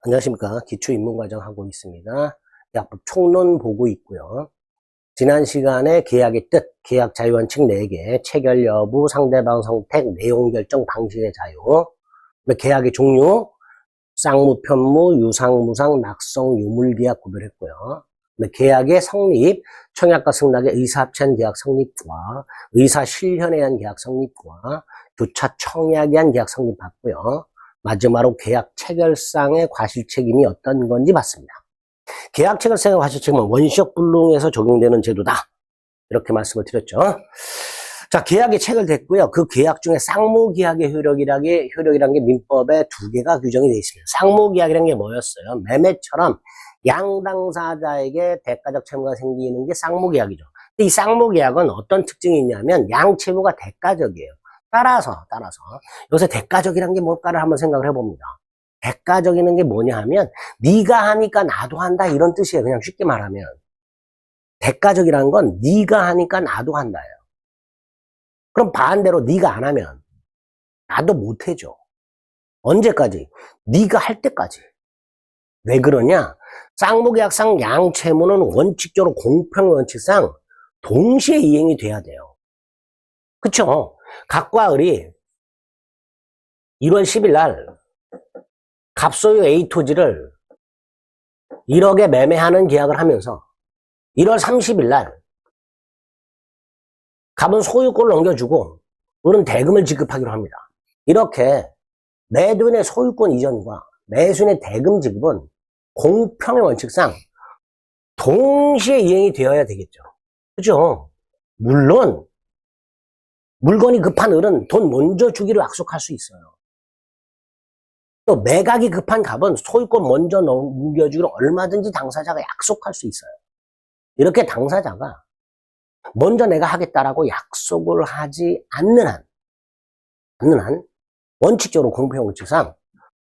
안녕하십니까. 기초입문과정 하고 있습니다. 약법 총론 보고 있고요. 지난 시간에 계약의 뜻, 계약 자유원칙 4개, 체결 여부, 상대방 선택, 내용 결정 방식의 자유, 계약의 종류, 쌍무, 편무, 유상무상, 낙성, 유물계약 구별했고요. 계약의 성립, 청약과 승낙의 의사합체한 계약 성립과 의사실현에 의한 계약 성립과 교차 청약에 의한 계약 성립 봤고요. 마지막으로 계약 체결상의 과실책임이 어떤 건지 봤습니다. 계약 체결상의 과실책임은 원시적 불능에서 적용되는 제도다. 이렇게 말씀을 드렸죠. 자, 계약이 체결됐고요. 그 계약 중에 쌍무계약의 효력이란 게 민법에 2개가 규정이 되어 있습니다. 쌍무계약이란 게 뭐였어요? 매매처럼 양당사자에게 대가적 채무가 생기는 게 쌍무계약이죠. 근데 이 쌍무계약은 어떤 특징이 있냐면 양채무가 대가적이에요. 따라서 여기서 대가적이란 게 뭘까를 한번 생각을 해봅니다. 대가적이는 게 뭐냐 하면 네가 하니까 나도 한다 이런 뜻이에요. 그냥 쉽게 말하면 대가적이라는 건 네가 하니까 나도 한다예요. 그럼 반대로 네가 안 하면 나도 못 해줘. 언제까지? 네가 할 때까지. 왜 그러냐? 쌍무계약상 양채무는 원칙적으로 공평 원칙상 동시에 이행이 돼야 돼요. 그쵸? 갑과 을이 1월 10일 날 갑소유 A 토지를 1억에 매매하는 계약을 하면서 1월 30일 날 갑은 소유권을 넘겨주고 을은 대금을 지급하기로 합니다. 이렇게 매도인의 소유권 이전과 매수인의 대금 지급은 공평의 원칙상 동시에 이행이 되어야 되겠죠. 그죠? 물론 물건이 급한 을은 돈 먼저 주기로 약속할 수 있어요. 또 매각이 급한 갑은 소유권 먼저 넘겨주기로 얼마든지 당사자가 약속할 수 있어요. 이렇게 당사자가 먼저 내가 하겠다라고 약속을 하지 않는 한 원칙적으로 공평 원칙상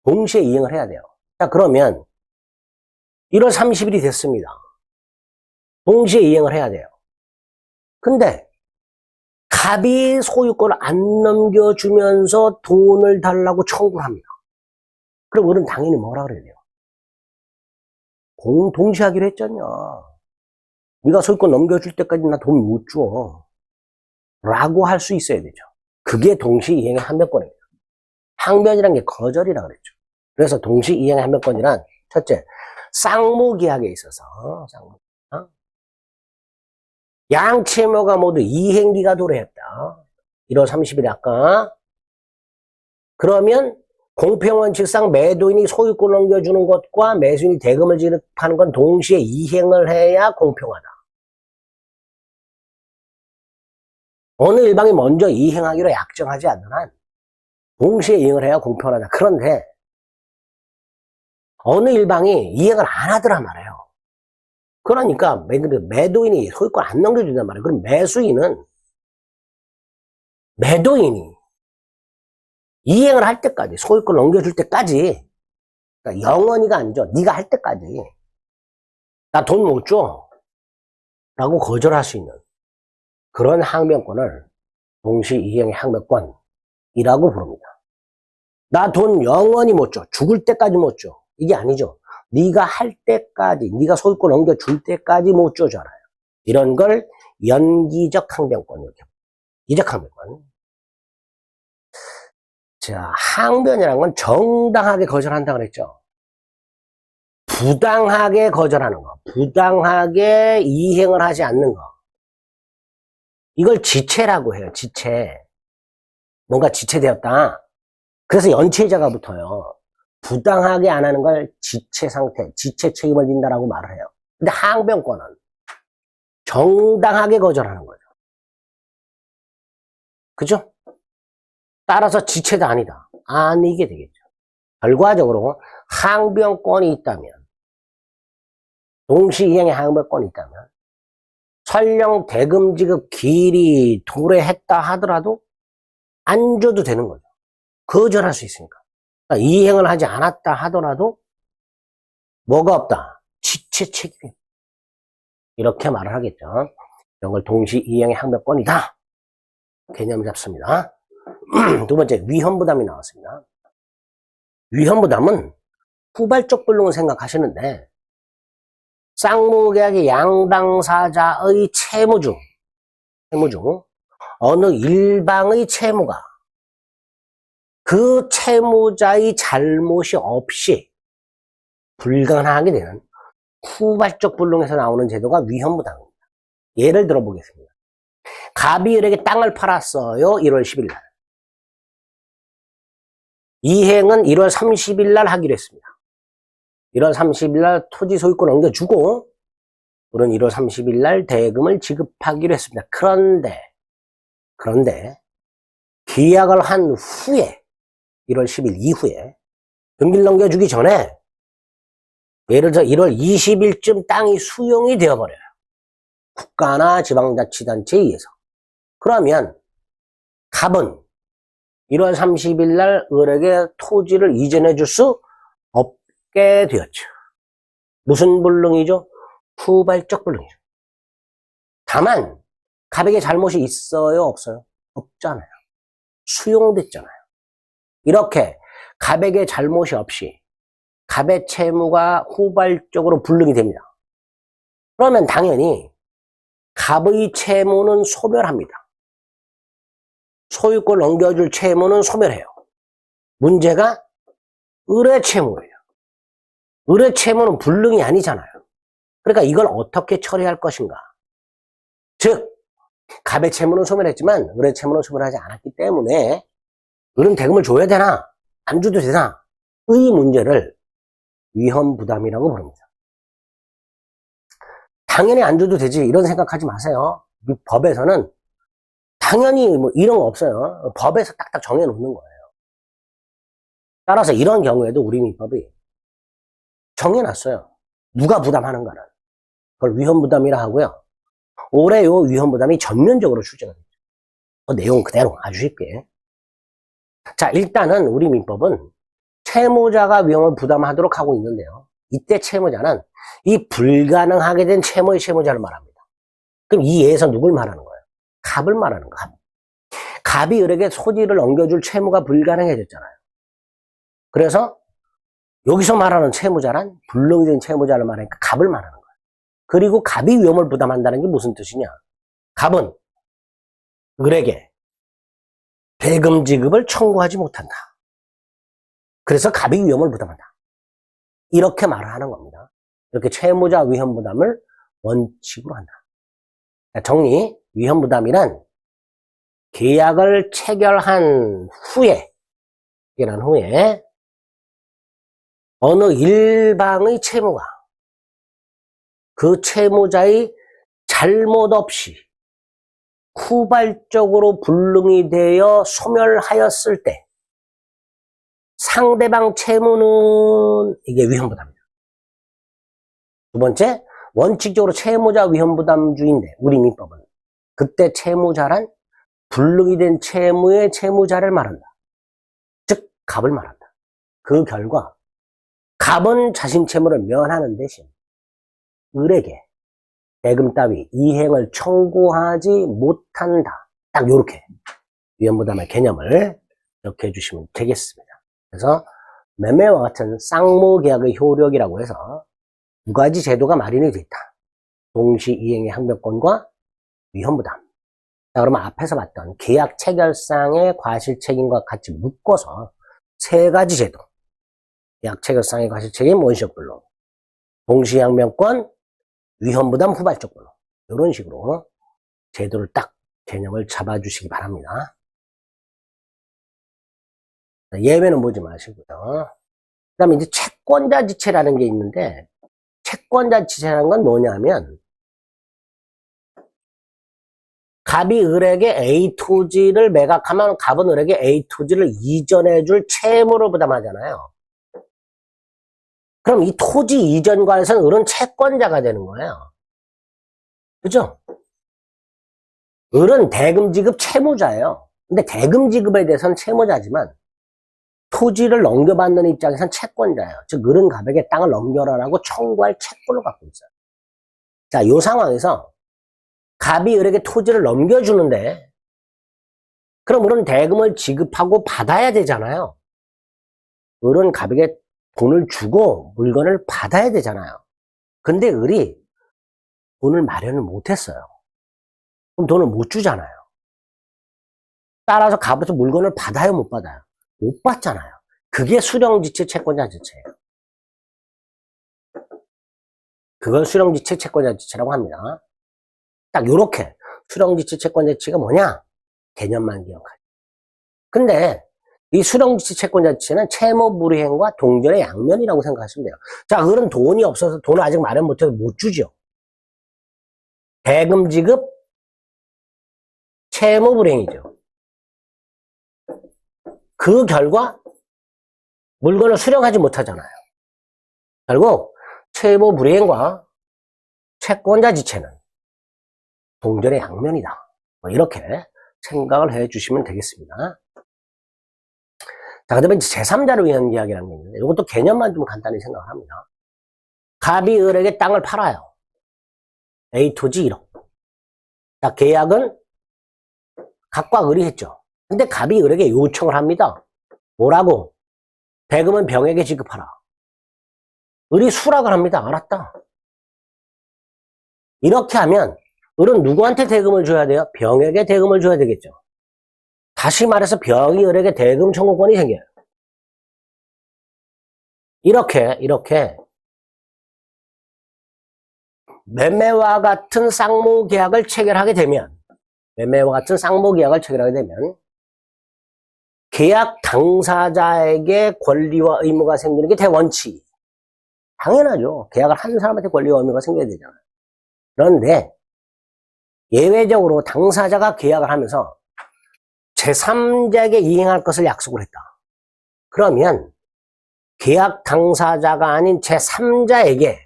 동시에 이행을 해야 돼요. 자, 그러면 1월 30일이 됐습니다. 동시에 이행을 해야 돼요. 근데 갑이 소유권을 안 넘겨주면서 돈을 달라고 청구를 합니다. 그럼 을은 당연히 뭐라 그래야 돼요? 동시에 하기로 했잖냐. 네가 소유권 넘겨줄 때까지 나 돈 못 줘. 라고 할 수 있어야 되죠. 그게 동시 이행의 한명권입니다. 항변이란 게 거절이라 그랬죠. 그래서 동시 이행의 한명권이란 첫째, 쌍무계약에 있어서 양채무가 모두 이행기가 도래했다. 1월 30일 아까. 그러면 공평원칙상 매도인이 소유권 넘겨주는 것과 매수인이 대금을 지급하는 건 동시에 이행을 해야 공평하다. 어느 일방이 먼저 이행하기로 약정하지 않는 한 동시에 이행을 해야 공평하다. 그런데 어느 일방이 이행을 안 하더란 말이에요. 그러니까 매도인이 소유권 안 넘겨준단 말이에요. 그럼 매도인이 이행을 할 때까지, 소유권 넘겨줄 때까지, 그러니까 영원히가 아니죠. 네가 할 때까지 나 돈 못 줘 라고 거절할 수 있는 그런 항변권을 동시 이행의 항변권이라고 부릅니다. 나 돈 영원히 못 줘. 죽을 때까지 못 줘. 이게 아니죠. 네가 할 때까지, 네가 소유권 넘겨줄 때까지 못 줘잖아요. 이런 걸 연기적 항변권, 이렇게. 이적 항변권. 자, 항변이라는 건 정당하게 거절한다 그랬죠. 부당하게 거절하는 거, 부당하게 이행을 하지 않는 거. 이걸 지체라고 해요, 지체. 뭔가 지체되었다. 그래서 연체자가 붙어요. 부당하게 안 하는 걸 지체 상태, 지체 책임을 진다라고 말을 해요. 근데 항변권은 정당하게 거절하는 거죠. 그죠? 따라서 지체도 아니다. 아니게 되겠죠. 결과적으로 항변권이 있다면, 동시 이행의 항변권이 있다면, 설령 대금 지급 기일이 도래했다 하더라도 안 줘도 되는 거죠. 거절할 수 있으니까. 그러니까 이행을 하지 않았다 하더라도 뭐가 없다? 지체 책임. 이렇게 말을 하겠죠. 이런 걸 동시 이행의 항변권이다. 개념 잡습니다. 두 번째, 위헌부담이 나왔습니다. 위헌부담은 후발적 불능을 생각하시는데 쌍무계약의 양당사자의 채무 중 어느 일방의 채무가 그 채무자의 잘못이 없이 불가능하게 되는 후발적 불능에서 나오는 제도가 위헌부당입니다. 예를 들어 보겠습니다. 갑이 을에게 땅을 팔았어요. 1월 10일 날. 이행은 1월 30일 날 하기로 했습니다. 1월 30일 날 토지 소유권 넘겨주고 우리는 1월 30일 날 대금을 지급하기로 했습니다. 그런데 계약을 한 후에 1월 10일 이후에 금기를 넘겨주기 전에 예를 들어 1월 20일쯤 땅이 수용이 되어버려요. 국가나 지방자치단체에 의해서. 그러면 갑은 1월 30일 날 을에게 토지를 이전해 줄 수 없게 되었죠. 무슨 불능이죠? 후발적 불능이죠. 다만 갑에게 잘못이 있어요? 없어요? 없잖아요. 수용됐잖아요. 이렇게 갑에게 잘못이 없이 갑의 채무가 후발적으로 불능이 됩니다. 그러면 당연히 갑의 채무는 소멸합니다. 소유권 넘겨줄 채무는 소멸해요. 문제가 을의 채무예요. 을의 채무는 불능이 아니잖아요. 그러니까 이걸 어떻게 처리할 것인가. 즉 갑의 채무는 소멸했지만 을의 채무는 소멸하지 않았기 때문에 을은 대금을 줘야 되나 안 줘도 되나 의 문제를 위헌부담이라고 부릅니다. 당연히 안 줘도 되지 이런 생각하지 마세요. 이 법에서는 당연히 뭐 이런 거 없어요. 법에서 딱딱 정해놓는 거예요. 따라서 이런 경우에도 우리 민법이 정해놨어요. 누가 부담하는가를. 그걸 위헌부담이라 하고요. 올해 요 위헌부담이 전면적으로 출제가 됐죠. 내용 그대로 아주 쉽게. 자, 일단은 우리 민법은 채무자가 위험을 부담하도록 하고 있는데요. 이때 채무자는 이 불가능하게 된 채무의 채무자를 말합니다. 그럼 이 예에서 누굴 말하는 거예요? 갑을 말하는 거예요. 갑이 을에게 토지를 넘겨줄 채무가 불가능해졌잖아요. 그래서 여기서 말하는 채무자란 불능이 된 채무자를 말하니까 갑을 말하는 거예요. 그리고 갑이 위험을 부담한다는 게 무슨 뜻이냐? 갑은 을에게 대금 지급을 청구하지 못한다. 그래서 갑이 위험을 부담한다. 이렇게 말을 하는 겁니다. 이렇게 채무자 위험 부담을 원칙으로 한다. 정리, 위험 부담이란 계약을 체결한 후에 어느 일방의 채무가 그 채무자의 잘못 없이 후발적으로 불능이 되어 소멸하였을 때 상대방 채무는 이게 위험부담이다. 두 번째, 원칙적으로 채무자 위험부담주의인데 우리 민법은 그때 채무자란 불능이 된 채무의 채무자를 말한다. 즉 갑을 말한다. 그 결과 갑은 자신 채무를 면하는 대신 을에게 대금 따위 이행을 청구하지 못한다. 딱 요렇게 위험부담의 개념을 기억해 주시면 되겠습니다. 그래서 매매와 같은 쌍무계약의 효력이라고 해서 두 가지 제도가 마련이 되어 있다. 동시이행의 항변권과 위험부담. 자, 그러면 앞에서 봤던 계약 체결상의 과실책임과 같이 묶어서 세 가지 제도. 계약 체결상의 과실책임 원시적 불능, 동시항변권, 위험부담 후발적 불능. 이런 식으로 제도를 딱 개념을 잡아주시기 바랍니다. 예외는 보지 마시고요. 그 다음에 이제 채권자 지체라는 게 있는데, 채권자 지체라는 건 뭐냐면, 갑이 을에게 A 토지를 매각하면 갑은 을에게 A 토지를 이전해줄 채무를 부담하잖아요. 그럼 이 토지 이전 관해서는 을은 채권자가 되는 거예요. 그죠? 을은 대금 지급 채무자예요. 근데 대금 지급에 대해서는 채무자지만 토지를 넘겨받는 입장에서는 채권자예요. 즉 을은 갑에게 땅을 넘겨라라고 청구할 채권을 갖고 있어요. 자, 이 상황에서 갑이 을에게 토지를 넘겨주는데 그럼 을은 대금을 지급하고 받아야 되잖아요. 을은 갑에게 돈을 주고 물건을 받아야 되잖아요. 근데 을이 돈을 마련을 못했어요. 그럼 돈을 못 주잖아요. 따라서 갑에서 물건을 받아요, 못 받아요? 못 받잖아요. 그게 수령지체 채권자지체예요. 그걸 수령지체 채권자지체라고 합니다. 딱 요렇게 수령지체 채권자지체가 뭐냐? 개념만 기억하죠. 근데 이 수령지체 채권자지체는 채무불이행과 동전의 양면이라고 생각하시면 돼요. 자, 을은 돈이 없어서 돈을 아직 마련 못해서 못 주죠. 대금 지급, 채무불이행이죠. 그 결과 물건을 수령하지 못하잖아요. 결국 채무불이행과 채권자 지체는 동전의 양면이다. 뭐 이렇게 생각을 해 주시면 되겠습니다. 자, 그 다음에 제3자를 위한 이야기라는 게 있는데 이것도 개념만 좀 간단히 생각을 합니다. 갑이 을에게 땅을 팔아요. A 토지 1억. 자, 계약은 갑과 을이 했죠. 근데 갑이 을에게 요청을 합니다. 뭐라고? 대금은 병에게 지급하라. 을이 수락을 합니다. 알았다. 이렇게 하면 을은 누구한테 대금을 줘야 돼요? 병에게 대금을 줘야 되겠죠. 다시 말해서 병이 을에게 대금 청구권이 생겨요. 이렇게 매매와 같은 쌍무계약을 체결하게 되면 계약 당사자에게 권리와 의무가 생기는 게 대원칙. 당연하죠. 계약을 한 사람한테 권리와 의무가 생겨야 되잖아요. 그런데 예외적으로 당사자가 계약을 하면서 제3자에게 이행할 것을 약속을 했다. 그러면 계약 당사자가 아닌 제3자에게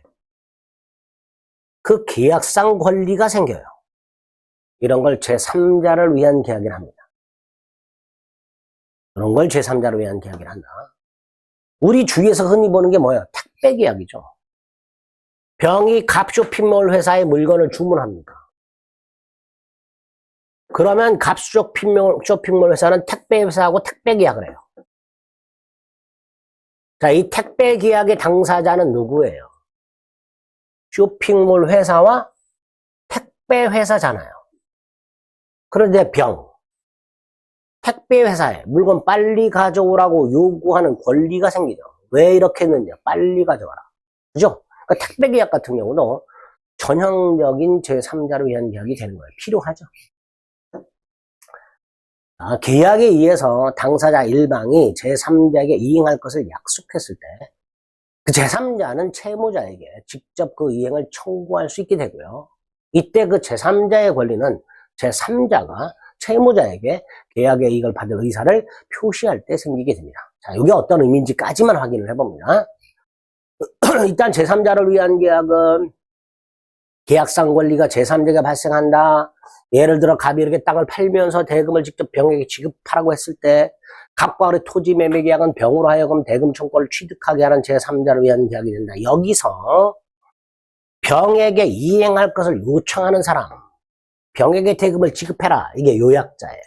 그 계약상 권리가 생겨요. 이런 걸 제3자를 위한 계약이라 합니다. 그런 걸 제3자를 위한 계약이라 한다. 우리 주위에서 흔히 보는 게 뭐예요? 택배 계약이죠. 병이 갑 쇼핑몰 회사에 물건을 주문합니다. 그러면 갑 쇼핑몰 회사는 택배 회사하고 택배 계약을 해요. 자, 이 택배 계약의 당사자는 누구예요? 쇼핑몰 회사와 택배 회사잖아요. 그런데 택배 회사에 물건 빨리 가져오라고 요구하는 권리가 생기죠. 왜 이렇게 했느냐? 빨리 가져와라. 그죠? 그러니까 택배 계약 같은 경우도 전형적인 제3자를 위한 계약이 되는 거예요. 필요하죠. 계약에 의해서 당사자 일방이 제3자에게 이행할 것을 약속했을 때 그 제3자는 채무자에게 직접 그 이행을 청구할 수 있게 되고요. 이때 그 제3자의 권리는 제3자가 채무자에게 계약의 이익을 받을 의사를 표시할 때 생기게 됩니다. 자, 이게 어떤 의미인지까지만 확인을 해봅니다. 일단 제3자를 위한 계약은 계약상 권리가 제3자에게 발생한다. 예를 들어 갑이 이렇게 땅을 팔면서 대금을 직접 병에게 지급하라고 했을 때 갑과 을의 토지 매매 계약은 병으로 하여금 대금 청구를 취득하게 하는 제3자를 위한 계약이 된다. 여기서 병에게 이행할 것을 요청하는 사람, 병에게 대금을 지급해라. 이게 요약자예요.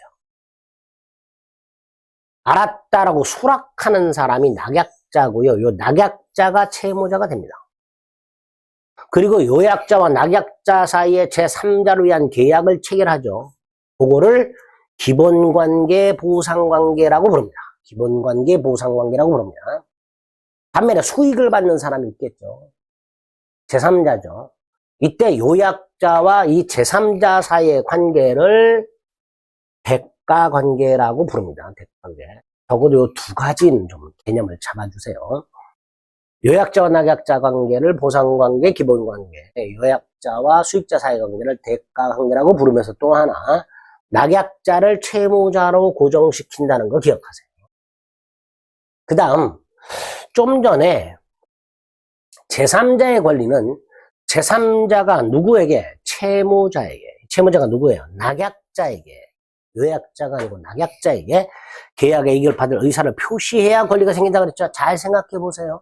알았다라고 수락하는 사람이 낙약자고요. 요 낙약자가 채무자가 됩니다. 그리고 요약자와 낙약자 사이에 제3자를 위한 계약을 체결하죠. 그거를 기본관계 보상관계라고 부릅니다. 기본관계 보상관계라고 부릅니다. 반면에 수익을 받는 사람이 있겠죠. 제3자죠. 이때 요약자와 이 제3자 사이의 관계를 대가관계라고 부릅니다. 대가관계. 적어도 이 두 가지는 좀 개념을 잡아주세요. 요약자와 낙약자 관계를 보상관계, 기본관계, 요약자와 수익자 사이 관계를 대가관계라고 부르면서 또 하나 낙약자를 채무자로 고정시킨다는 거 기억하세요. 그 다음 좀 전에 제3자의 권리는 제3자가 누구에게? 채무자에게. 채무자가 누구예요? 낙약자에게. 요약자가 아니고 낙약자에게 계약의 이익을 받을 의사를 표시해야 권리가 생긴다고 그랬죠. 잘 생각해 보세요.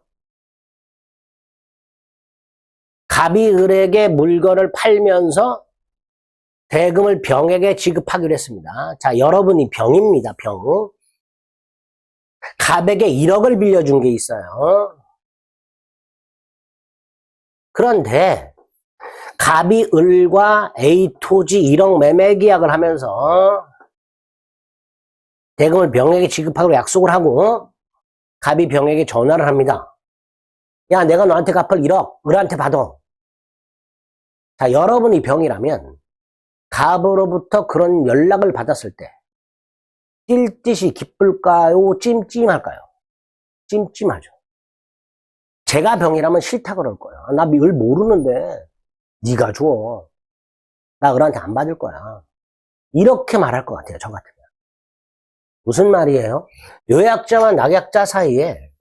갑이 을에게 물건을 팔면서 대금을 병에게 지급하기로 했습니다. 자, 여러분이 병입니다. 병. 갑에게 1억을 빌려준 게 있어요. 그런데 갑이 을과 A 토지 1억 매매 계약을 하면서 대금을 병에게 지급하기로 약속을 하고 갑이 병에게 전화를 합니다. 야, 내가 너한테 갚을 1억 을한테 받아. 자, 여러분이 병이라면 갑으로부터 그런 연락을 받았을 때 뛸 듯이 기쁠까요? 찜찜할까요? 찜찜하죠. 제가 병이라면 싫다 그럴 거예요. 나 을 모르는데 네가 줘. 나 을한테 안 받을 거야. 이렇게 말할 것 같아요. 저 같으면. 무슨 말이에요? 요약자와 낙약자 사이에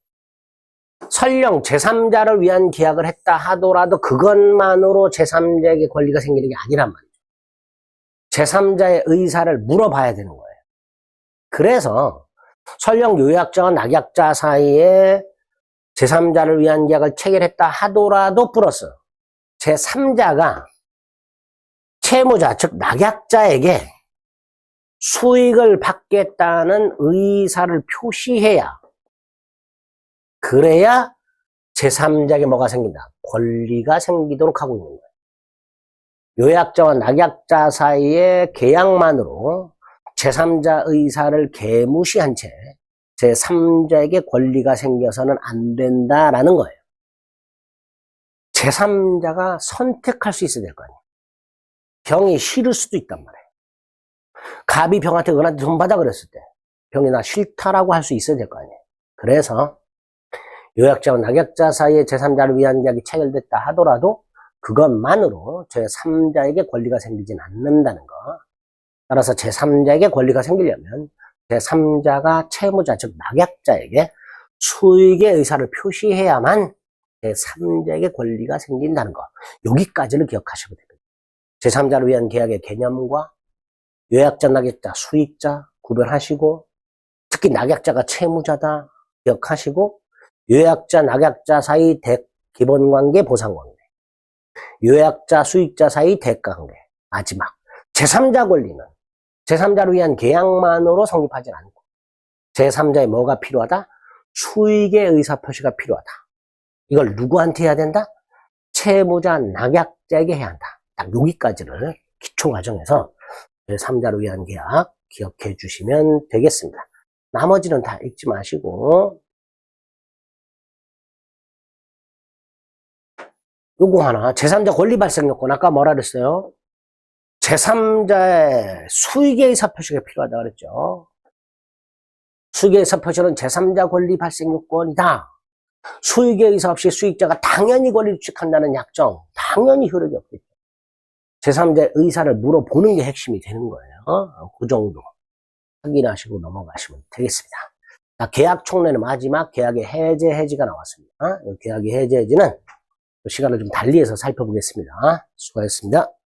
설령 제3자를 위한 계약을 했다 하더라도 그것만으로 제3자에게 권리가 생기는 게 아니란 말이죠. 제3자의 의사를 물어봐야 되는 거예요. 그래서 설령 요약자와 낙약자 사이에 제3자를 위한 계약을 체결했다 하더라도 플러스 제3자가 채무자, 즉 낙약자에게 수익을 받겠다는 의사를 표시해야, 그래야 제3자에게 뭐가 생긴다? 권리가 생기도록 하고 있는 거예요. 요약자와 낙약자 사이의 계약만으로 제3자 의사를 개무시한 채 제3자에게 권리가 생겨서는 안 된다라는 거예요. 제3자가 선택할 수 있어야 될 거 아니에요. 병이 싫을 수도 있단 말이에요. 갑이 병한테 을한테 돈 받아 그랬을 때 병이 나 싫다라고 할 수 있어야 될 거 아니에요. 그래서 요약자와 낙약자 사이에 제3자를 위한 계약이 체결됐다 하더라도 그것만으로 제3자에게 권리가 생기진 않는다는 거. 따라서 제3자에게 권리가 생기려면 제3자가 채무자, 즉 낙약자에게 수익의 의사를 표시해야만 제3자에게 권리가 생긴다는 거. 여기까지를 기억하시면 됩니다. 제3자를 위한 계약의 개념과 요약자, 낙약자, 수익자 구별하시고, 특히 낙약자가 채무자다 기억하시고, 요약자, 낙약자 사이 기본관계, 보상관계, 요약자, 수익자 사이 대가관계, 마지막 제3자 권리는 제3자를 위한 계약만으로 성립하지 않고 제3자의 뭐가 필요하다? 수익의 의사표시가 필요하다. 이걸 누구한테 해야 된다? 채무자, 낙약자에게 해야 한다. 딱 여기까지를 기초과정에서 제3자를 위한 계약 기억해 주시면 되겠습니다. 나머지는 다 읽지 마시고, 요거 하나, 제3자 권리 발생 요건, 아까 뭐라 그랬어요? 제3자의 수익의 의사표시가 필요하다 그랬죠. 수익의 의사표시는 제3자 권리 발생 요건이다. 수익의 의사 없이 수익자가 당연히 권리를 취득한다는 약정, 당연히 효력이 없겠죠. 제3자의 의사를 물어보는 게 핵심이 되는 거예요. 그 정도 확인하시고 넘어가시면 되겠습니다. 자, 계약 총례는 마지막 계약의 해지가 나왔습니다. 계약의 해지는 시간을 좀 달리해서 살펴보겠습니다. 수고하셨습니다.